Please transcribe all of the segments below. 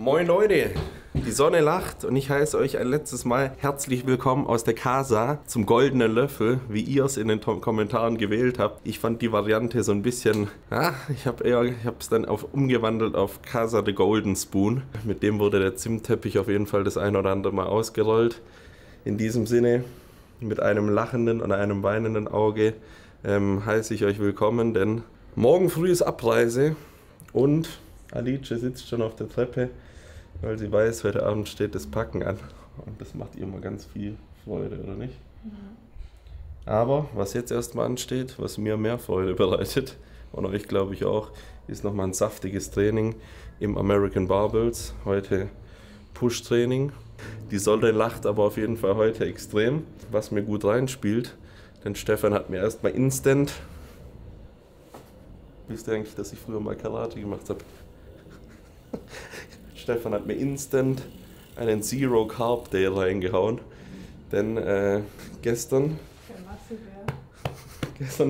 Moin Leute, die Sonne lacht und ich heiße euch ein letztes Mal herzlich willkommen aus der Casa zum goldenen Löffel, wie ihr es in den Kommentaren gewählt habt. Ich fand die Variante so ein bisschen, ich habe es dann umgewandelt auf Casa the Golden Spoon. Mit dem wurde der Zimtteppich auf jeden Fall das ein oder andere Mal ausgerollt. In diesem Sinne, mit einem lachenden und einem weinenden Auge heiße ich euch willkommen, denn morgen früh ist Abreise und Alice sitzt schon auf der Treppe, weil sie weiß, heute Abend steht das Packen an. Und das macht ihr immer ganz viel Freude, oder nicht? Mhm. Aber was jetzt erstmal ansteht, was mir mehr Freude bereitet, und euch glaube ich auch, ist nochmal ein saftiges Training im American Barbells. Heute Push-Training. Die Sonne lacht aber auf jeden Fall heute extrem, was mir gut reinspielt. Denn Stefan hat mir erstmal instant... Wisst ihr eigentlich, dass ich früher mal Karate gemacht habe? Stefan hat mir instant einen Zero Carb Day reingehauen, denn gestern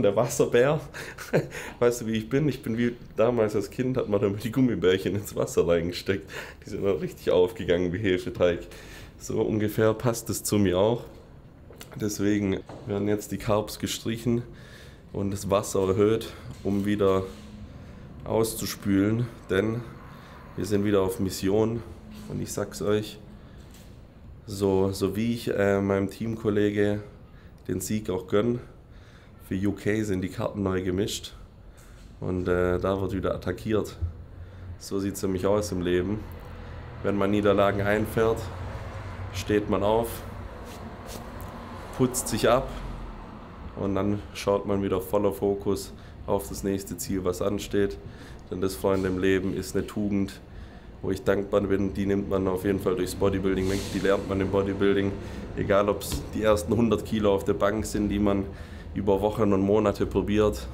der Wasserbär, weißt du wie ich bin? Ich bin wie damals als Kind, hat man damit die Gummibärchen ins Wasser reingesteckt, die sind dann richtig aufgegangen wie Hefeteig. So ungefähr passt es zu mir auch, deswegen werden jetzt die Carbs gestrichen und das Wasser erhöht, um wieder auszuspülen, denn wir sind wieder auf Mission und ich sag's euch, so wie ich meinem Teamkollege den Sieg auch gönne, für UK sind die Karten neu gemischt und da wird wieder attackiert. So sieht's nämlich aus im Leben. Wenn man Niederlagen einfährt, steht man auf, putzt sich ab und dann schaut man wieder voller Fokus auf das nächste Ziel, was ansteht. Denn das, Freunde, im Leben ist eine Tugend, wo ich dankbar bin, die nimmt man auf jeden Fall durchs Bodybuilding weg, die lernt man im Bodybuilding. Egal, ob es die ersten 100 Kilo auf der Bank sind, die man über Wochen und Monate probiert,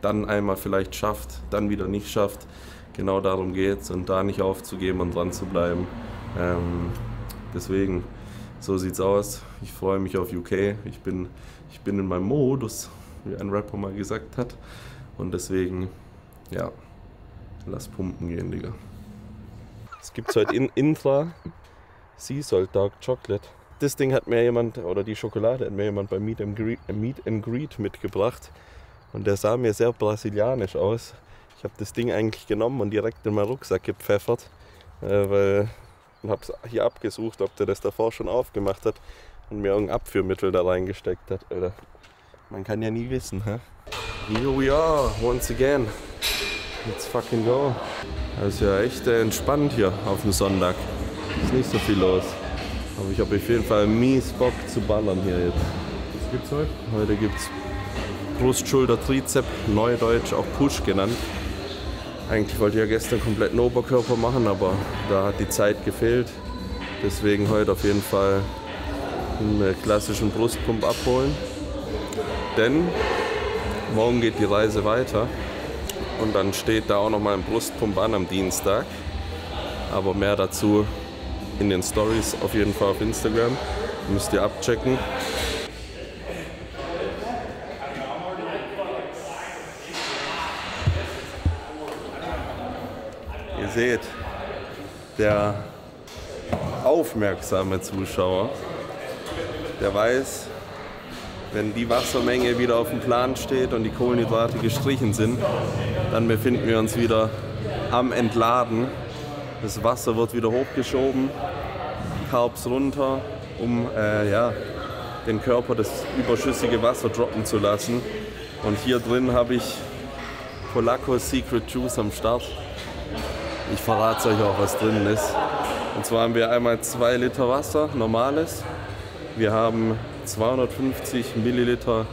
dann einmal vielleicht schafft, dann wieder nicht schafft. Genau darum geht es und da nicht aufzugeben und dran zu bleiben. Deswegen, so sieht's aus. Ich freue mich auf UK. Ich bin in meinem Modus, wie ein Rapper mal gesagt hat. Und deswegen, ja, lass pumpen gehen, Digga. Es gibt heute Intra Sea Salt Dark Chocolate. Das Ding hat mir jemand, oder die Schokolade hat mir jemand bei Meet and Greet mitgebracht. Und der sah mir sehr brasilianisch aus. Ich habe das Ding eigentlich genommen und direkt in meinen Rucksack gepfeffert. Und habe es hier abgesucht, ob der das davor schon aufgemacht hat und mir irgendein Abführmittel da reingesteckt hat. Alter, man kann ja nie wissen, hä? Here we are, once again. Let's fucking go. Das ist ja echt entspannt hier auf dem Sonntag. Ist nicht so viel los. Aber ich habe auf jeden Fall mies Bock zu ballern hier jetzt. Was gibt's heute? Heute gibt's Brust, Schulter, Trizep, neudeutsch auch Push genannt. Eigentlich wollte ich ja gestern kompletten Oberkörper machen, aber da hat die Zeit gefehlt. Deswegen heute auf jeden Fall einen klassischen Brustpump abholen. Denn morgen geht die Reise weiter. Und dann steht da auch nochmal ein Brustpump an am Dienstag. Aber mehr dazu in den Stories auf jeden Fall auf Instagram. Müsst ihr abchecken. Ihr seht, der aufmerksame Zuschauer, der weiß, wenn die Wassermenge wieder auf dem Plan steht und die Kohlenhydrate gestrichen sind, dann befinden wir uns wieder am Entladen. Das Wasser wird wieder hochgeschoben, Carbs runter, um den Körper das überschüssige Wasser droppen zu lassen. Und hier drin habe ich Polacos Secret Juice am Start. Ich verrate euch auch, was drin ist. Und zwar haben wir einmal 2 Liter Wasser, normales. Wir haben 250 Milliliter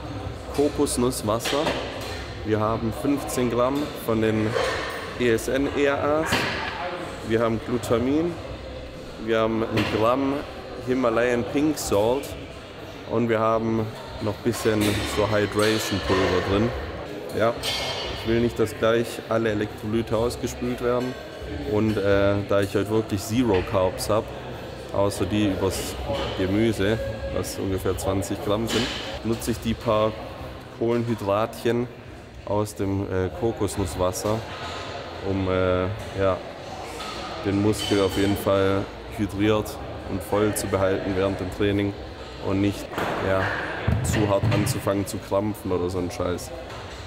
Kokosnusswasser. Wir haben 15 Gramm von den ESN-EAAs. Wir haben Glutamin. Wir haben 1 Gramm Himalayan Pink Salt. Und wir haben noch ein bisschen so Hydration Pulver drin. Ja, ich will nicht, dass gleich alle Elektrolyte ausgespült werden. Und da ich heute wirklich Zero Carbs habe, außer die übers Gemüse, was ungefähr 20 Gramm sind, nutze ich die paar Kohlenhydratchen aus dem Kokosnusswasser, um den Muskel auf jeden Fall hydriert und voll zu behalten während dem Training und nicht zu hart anzufangen zu krampfen oder so ein Scheiß.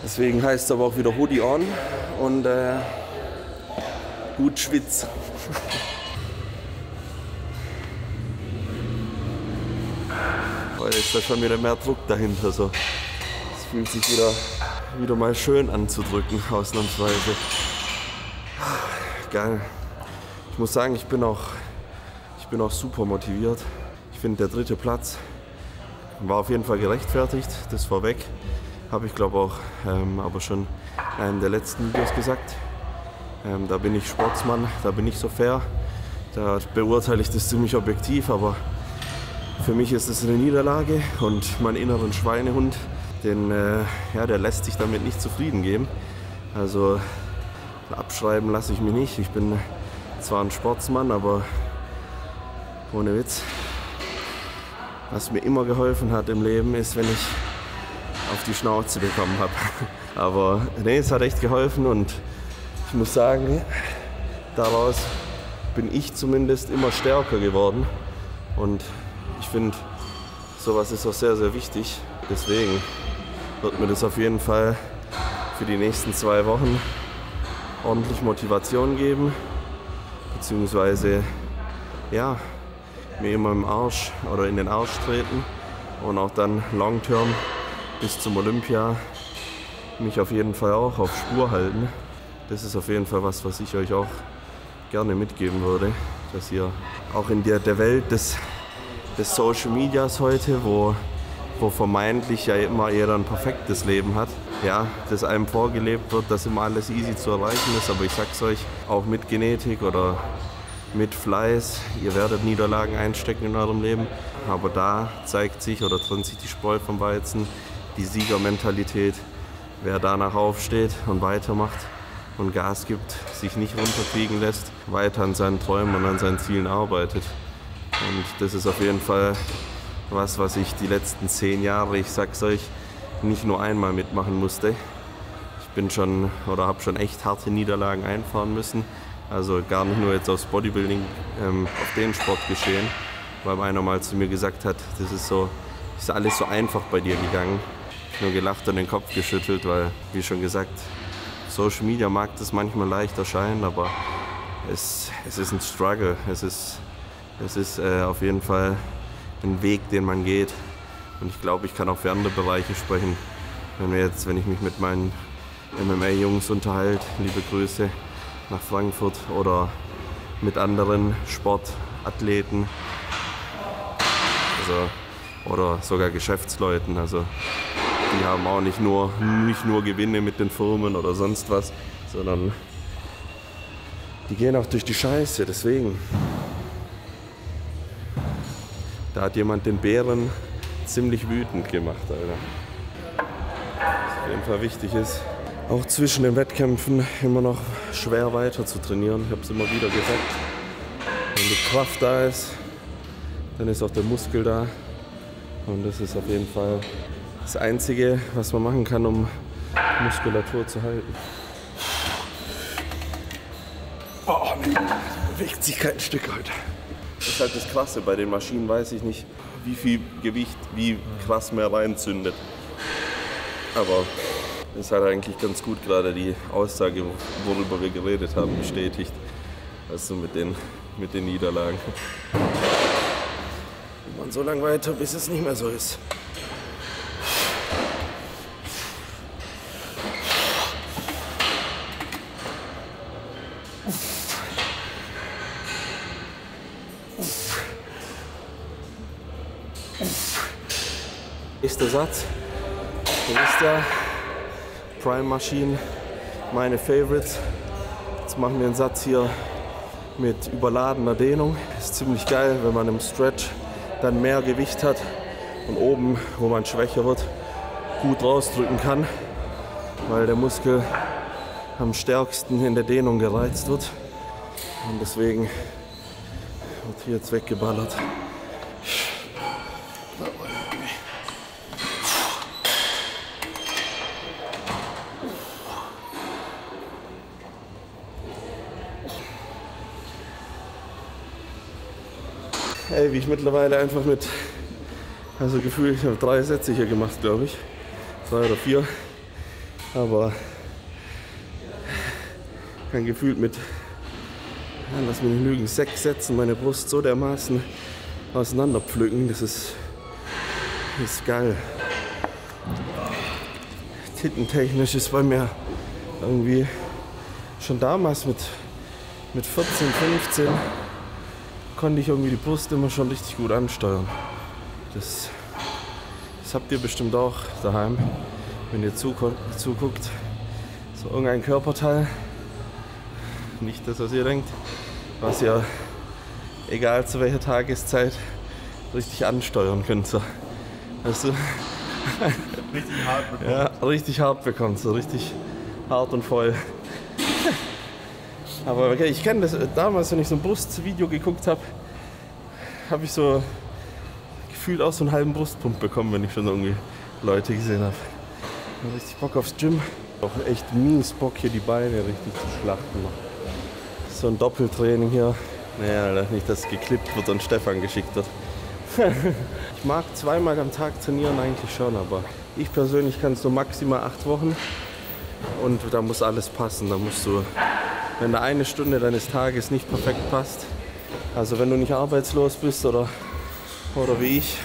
Deswegen heißt es aber auch wieder Hoodie on und gut schwitz. Heute ist da schon wieder mehr Druck dahinter. So. Es fühlt sich wieder mal schön anzudrücken, ausnahmsweise. Geil. Ich muss sagen, ich bin auch super motiviert. Ich finde, der 3. Platz war auf jeden Fall gerechtfertigt, das vorweg. Habe ich glaube auch aber schon in einem der letzten Videos gesagt. Da bin ich Sportsmann, da bin ich so fair. Da beurteile ich das ziemlich objektiv, aber für mich ist es eine Niederlage und meinen inneren Schweinehund, der lässt sich damit nicht zufrieden geben. Also abschreiben lasse ich mich nicht. Ich bin zwar ein Sportsmann, aber ohne Witz. Was mir immer geholfen hat im Leben ist, wenn ich auf die Schnauze bekommen habe. Aber nee, es hat echt geholfen und ich muss sagen, daraus bin ich zumindest immer stärker geworden. Und ich finde, sowas ist auch sehr, sehr wichtig. Deswegen wird mir das auf jeden Fall für die nächsten 2 Wochen ordentlich Motivation geben. Beziehungsweise, mir immer im Arsch oder in den Arsch treten. Und auch dann long term bis zum Olympia mich auf jeden Fall auch auf Spur halten. Das ist auf jeden Fall was ich euch auch gerne mitgeben würde. Dass ihr auch in der Welt des Social Medias heute, wo vermeintlich ja immer jeder ein perfektes Leben hat, dass einem vorgelebt wird, dass immer alles easy zu erreichen ist. Aber ich sag's euch, auch mit Genetik oder mit Fleiß, ihr werdet Niederlagen einstecken in eurem Leben. Aber da zeigt sich oder trennt sich die Spreu vom Weizen, die Siegermentalität. Wer danach aufsteht und weitermacht und Gas gibt, sich nicht runterkriegen lässt, weiter an seinen Träumen und an seinen Zielen arbeitet. Und das ist auf jeden Fall was ich die letzten 10 Jahre, ich sag's euch, nicht nur einmal mitmachen musste. Ich bin schon oder habe schon echt harte Niederlagen einfahren müssen. Also gar nicht nur jetzt aufs Bodybuilding, auf den Sport geschehen, weil einer mal zu mir gesagt hat, das ist alles so einfach bei dir gegangen. Ich habe nur gelacht und den Kopf geschüttelt, weil, wie schon gesagt, Social Media mag das manchmal leicht erscheinen, aber es ist ein Struggle. Es ist auf jeden Fall ein Weg, den man geht. Und ich glaube, ich kann auch für andere Bereiche sprechen. Wenn ich mich mit meinen MMA-Jungs unterhalte, liebe Grüße nach Frankfurt, oder mit anderen Sportathleten oder sogar Geschäftsleuten. Also die haben auch nicht nur Gewinne mit den Firmen oder sonst was, sondern die gehen auch durch die Scheiße. Deswegen, da hat jemand den Bären ziemlich wütend gemacht, Alter. Was auf jeden Fall wichtig ist, auch zwischen den Wettkämpfen immer noch schwer weiter zu trainieren. Ich habe es immer wieder gesagt. Wenn die Kraft da ist, dann ist auch der Muskel da. Und das ist auf jeden Fall das Einzige, was man machen kann, um Muskulatur zu halten. Oh, nee, bewegt sich kein Stück heute. Das ist halt das Krasse. Bei den Maschinen weiß ich nicht, wie viel Gewicht wie krass mehr reinzündet. Aber es ist halt eigentlich ganz gut gerade die Aussage, worüber wir geredet haben, bestätigt. Also mit den Niederlagen. Und so lange weiter, bis es nicht mehr so ist. Nächster Satz. Hier ist der Prime Machine, meine Favorites. Jetzt machen wir einen Satz hier mit überladener Dehnung. Ist ziemlich geil, wenn man im Stretch dann mehr Gewicht hat und oben, wo man schwächer wird, gut rausdrücken kann, weil der Muskel am stärksten in der Dehnung gereizt wird. Und deswegen wird hier jetzt weggeballert. Ey, wie ich mittlerweile einfach mit, also gefühlt, ich habe 3 Sätze hier gemacht, glaube ich. 3 oder 4. Aber kann gefühlt mit, lass mich nicht lügen, 6 Sätzen meine Brust so dermaßen auseinanderpflücken. Das ist geil. Tittentechnisch ist bei mir irgendwie schon damals mit 14, 15 konnte ich irgendwie die Brust immer schon richtig gut ansteuern. Das habt ihr bestimmt auch daheim, wenn ihr zuguckt. So irgendein Körperteil, nicht das, was ihr denkt, was ihr, egal zu welcher Tageszeit, richtig ansteuern könnt. So. Weißt du? Richtig hart bekommen. Ja, richtig hart bekommt, so richtig hart und voll. Aber okay, ich kenne das, damals, wenn ich so ein Brustvideo geguckt habe, habe ich so gefühlt auch so einen halben Brustpump bekommen, wenn ich schon irgendwie Leute gesehen habe. Richtig Bock aufs Gym. Auch echt mies Bock, hier die Beine richtig zu schlachten. So ein Doppeltraining hier. Naja, nicht, dass es geklippt wird und Stefan geschickt wird. Ich mag 2-mal am Tag trainieren eigentlich schon, aber ich persönlich kann es nur maximal 8 Wochen. Und da muss alles passen. Da musst du, wenn da eine Stunde deines Tages nicht perfekt passt, also wenn du nicht arbeitslos bist oder wie ich,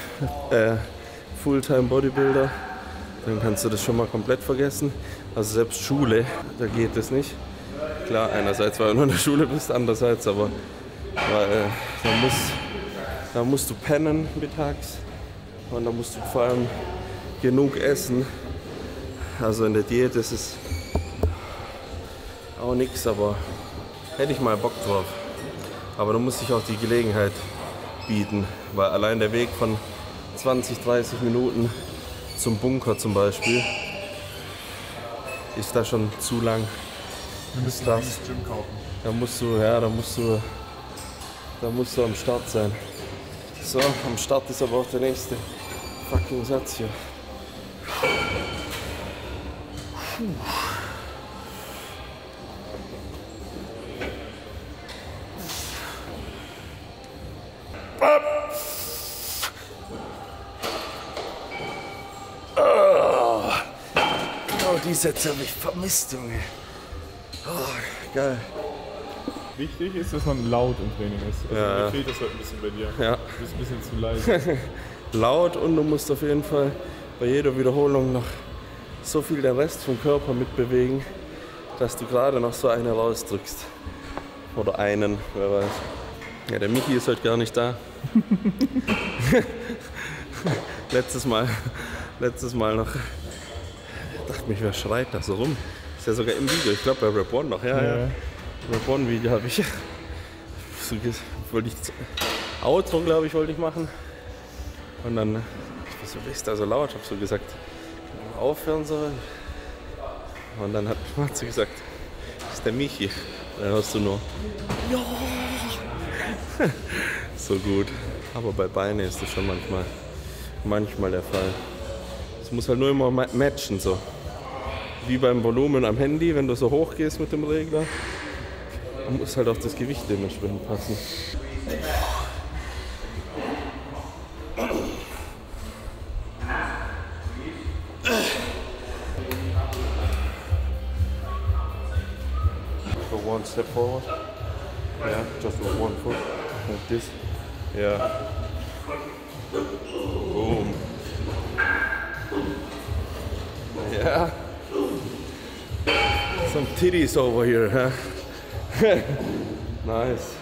Fulltime Bodybuilder, dann kannst du das schon mal komplett vergessen. Also selbst Schule, da geht es nicht. Klar, einerseits, weil du nur in der Schule bist, andererseits aber weil, da musst du pennen mittags und da musst du vor allem genug essen. Also in der Diät ist es auch nichts, aber hätte ich mal Bock drauf. Aber du musst dich auch die Gelegenheit bieten, weil allein der Weg von 20, 30 Minuten zum Bunker zum Beispiel ist da schon zu lang. Du musst ein eigenes Gym kaufen. Da musst du am Start sein. So, am Start ist aber auch der nächste fucking Satz hier. Oh, die Sätze habe ich vermisst, Junge. Oh, geil. Wichtig ist, dass man laut im Training ist. Also Ja. mir fehlt das heute ein bisschen bei dir. Ja. Du bist ein bisschen zu leise. Laut und du musst auf jeden Fall bei jeder Wiederholung noch so viel den Rest vom Körper mitbewegen, dass du gerade noch so eine rausdrückst. Oder einen, wer weiß. Ja, der Michi ist heute gar nicht da. Letztes Mal noch. Ich dachte mich, wer schreit da so rum? Ist ja sogar im Video, ich glaube bei Rap One noch, ja. Rap One Video habe ich. Outro, glaube ich, wollte ich machen. Und dann, wieso bist du da so laut? Ich habe so gesagt, aufhören soll. Und dann hat sie gesagt, das ist der Michi. Dann hörst du nur, ja. So gut. Aber bei Beine ist das schon manchmal der Fall. Es muss halt nur immer matchen, so. Wie beim Volumen am Handy, wenn du so hoch gehst mit dem Regler, dann muss halt auch das Gewicht dementsprechend passen. Go 1 step forward. Yeah, just with 1 foot, like this. Yeah. Boom. Yeah. Some titties over here, huh? Nice.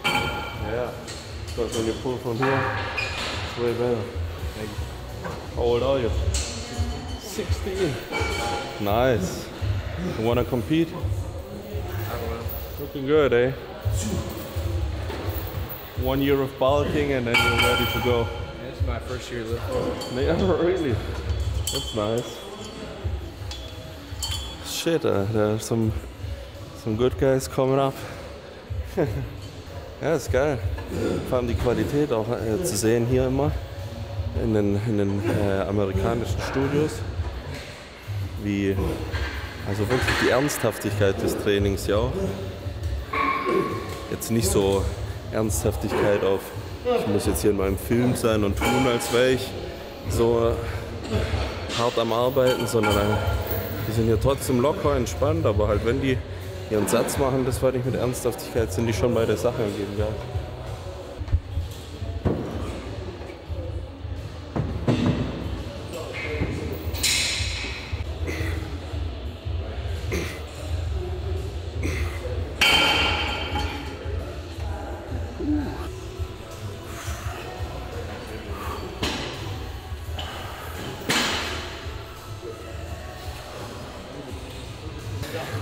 Yeah. Because when you pull from here, it's way better. How old are you? 16. Nice. You wanna compete? Looking good, eh? 1 year of bulking and then you're ready to go. This is my first year lifting. Yeah, really? That's nice. Shit, there are some good guys coming up. Ja, ist geil. Vor allem die Qualität auch zu sehen hier immer in den amerikanischen Studios. Also wirklich die Ernsthaftigkeit des Trainings ja auch. Jetzt nicht so Ernsthaftigkeit auf, ich muss jetzt hier in meinem Film sein und tun, als wäre ich so hart am Arbeiten, sondern die sind hier trotzdem locker, entspannt, aber halt wenn die ihren Satz machen, das war nicht mit Ernsthaftigkeit, sind die schon bei der Sache gegeben, ja.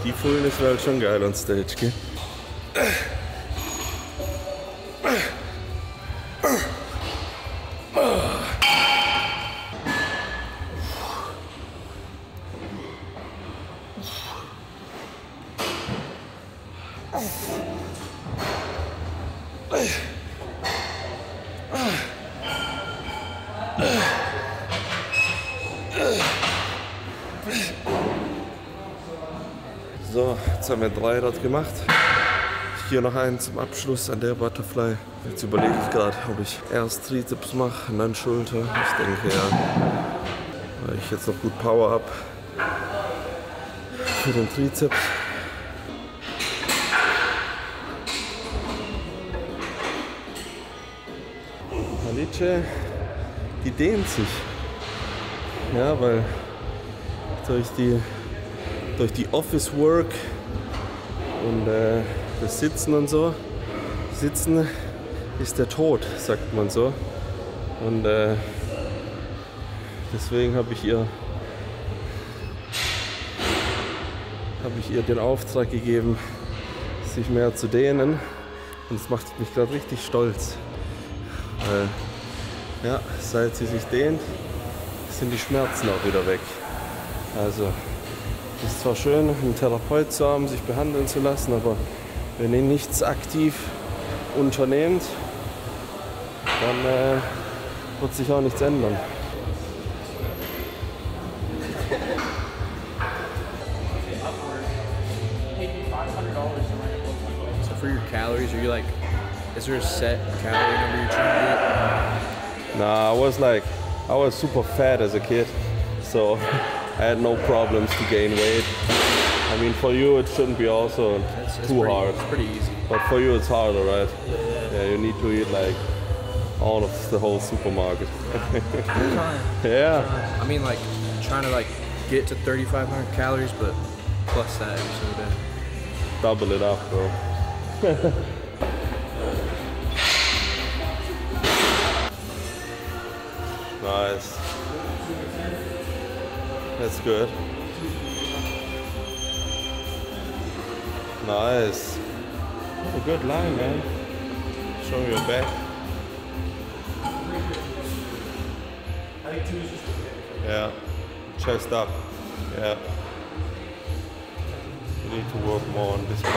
Die Fullness wäre halt schon geil on Stage, gell? So, jetzt haben wir 3 dort gemacht. Hier noch einen zum Abschluss an der Butterfly. Jetzt überlege ich gerade, ob ich erst Trizeps mache und dann Schulter. Ich denke ja, weil ich jetzt noch gut Power habe für den Trizeps. Alice, die dehnt sich. Ja, weil durch die Office Work und das Sitzen und so. Sitzen ist der Tod, sagt man so. Und deswegen habe ich ihr den Auftrag gegeben, sich mehr zu dehnen. Und das macht mich gerade richtig stolz. Weil, ja, seit sie sich dehnt, sind die Schmerzen auch wieder weg. Also, es ist zwar schön, einen Therapeut zu haben, sich behandeln zu lassen, aber wenn ihr nichts aktiv unternehmt, dann wird sich auch nichts ändern. So for your calories, are you like, is there a set calorie number you're trying to Nah, I was super fat as a kid, so I had no problems to gain weight. I mean, for you it shouldn't be also too hard. It's pretty easy. But for you it's harder, right? Yeah, you need to eat like all of the whole supermarket. Yeah. I mean, like trying to like get to 3,500 calories, but plus that every single day. Double it up, bro. Nice. That's good. Nice. Oh, good line, man. Show me your back. Yeah. Chest up. Yeah. You need to work more on this part.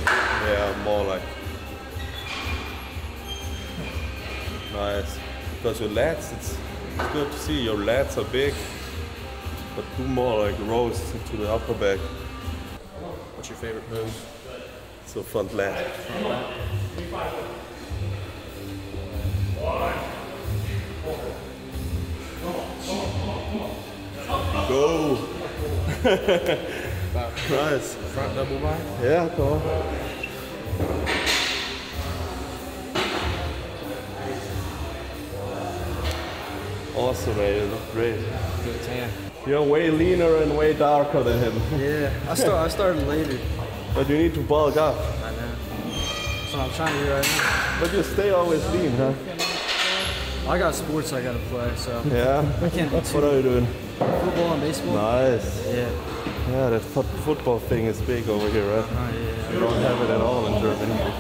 Yeah, more like. Nice. Because your lats, it's good to see your lats are big, but do more like rows to the upper back. What's your favorite pose? So front lat. Go! Nice. Front double by? Yeah, go. Awesome, man. You look great. Good tan. You're way leaner and way darker than him. Yeah, I started later. But you need to bulk up. I know. That's what I'm trying to do right now. But you stay always lean, huh? I got sports I gotta play, so Yeah. I can't do What are you doing? football and baseball. Nice. Yeah. Yeah, that football thing is big over here, right? Yeah. We don't have it at all in Germany.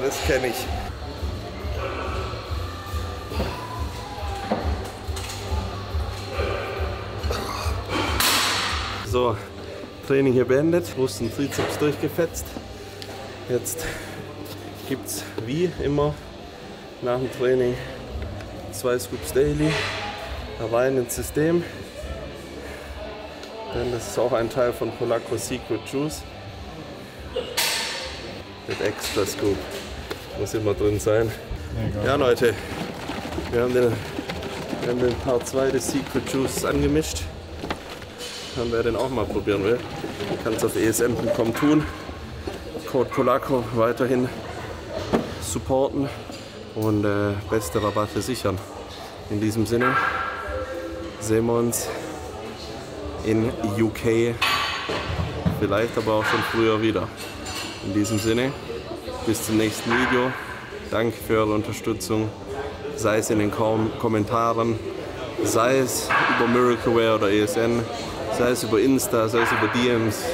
das kenne ich. So, Training hier beendet, Brust und Trizeps durchgefetzt. Jetzt gibt es wie immer nach dem Training 2 Scoops Daily, rein ins System. Denn das ist auch ein Teil von Polacco Secret Juice. Mit extra Scoop. Muss immer drin sein. Ja Leute, wir haben den Part 2 des Secret Juice angemischt. Und wer den auch mal probieren will, kann es auf esm.com tun. Code Polacco weiterhin supporten und beste Rabatte sichern. In diesem Sinne sehen wir uns in UK, vielleicht aber auch schon früher wieder. In diesem Sinne, bis zum nächsten Video. Danke für eure Unterstützung, sei es in den Kommentaren, sei es über Miracleware oder ESN, sei es über Insta, sei es über DMs,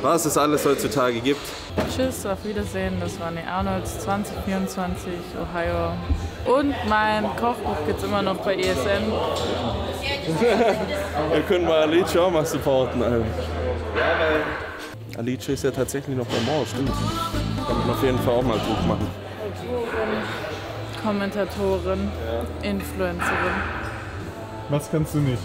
was es alles heutzutage gibt. Tschüss, auf Wiedersehen, das waren die Arnolds 2024, Ohio. Und mein Kochbuch gibt es immer noch bei ESN. Wir können mal Alice auch mal supporten. Ja, weil Alice ist ja tatsächlich noch bei Mauer, stimmt. Kann man auf jeden Fall auch mal Buch machen. Kommentatorin, Influencerin. Was kannst du nicht?